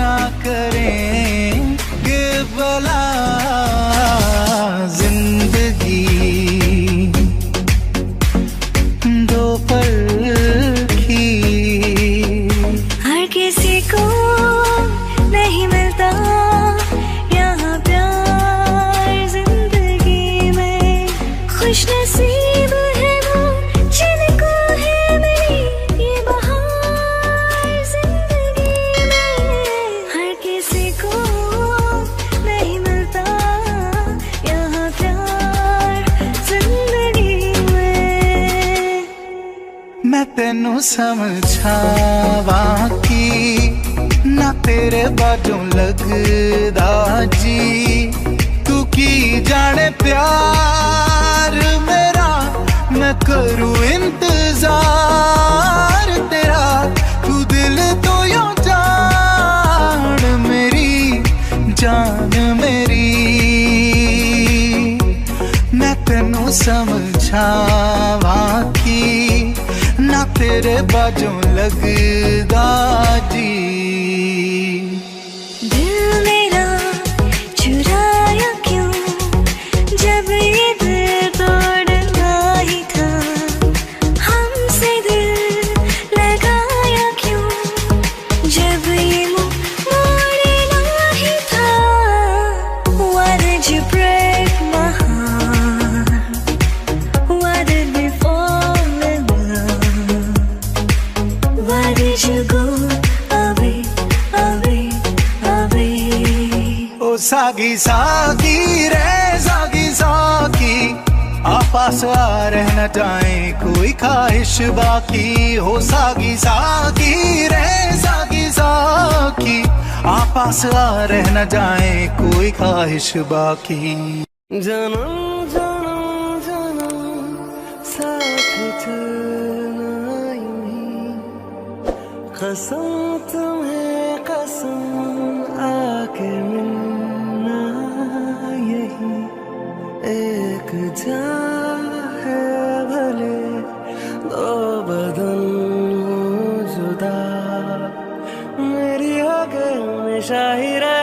क्या करेंगे भला जिंदगी दो पल की। हर किसी को नहीं मिलता यहाँ प्यार जिंदगी में, खुश नसीब है वो जिनको है मेरी ये बहार जिंदगी में। हर किसी को नहीं मिलता यहाँ प्यार जिंदगी में। मैं तेनू समझावा की ना तेरे बाजों लगदा जी, तू की जाने प्यार मेरा मैं करूँ इंतजार तेरा। तू दिल तो यूं जान मेरी जान मेरी। मैं तेनू समझावा की ना तेरे बाजों लगदा जी। दिल मेरा चुराया क्यों जब ये दिल तोड़ना ही था, हमसे दिल लगाया क्यों जब ये मुंह मोड़ना ही था। Why did you break my heart? Why did we fall in love? Why did you go away, away, away? ओ सागी सागी रे सागी सागी, आपस आ रह न जाए कोई ख्वाहिश बाकी। हो सागी सागी रे सागी सागी, आपस आ रह न जाए कोई ख्वाहिश बाकी। जन्म जन्म जन्म साथ चलना यूं ही, कसम तुम्हें कसम आके मिलना यही। एक जान है भले दो बदन हो जुदा, मेरी होके हमेशा ही रहे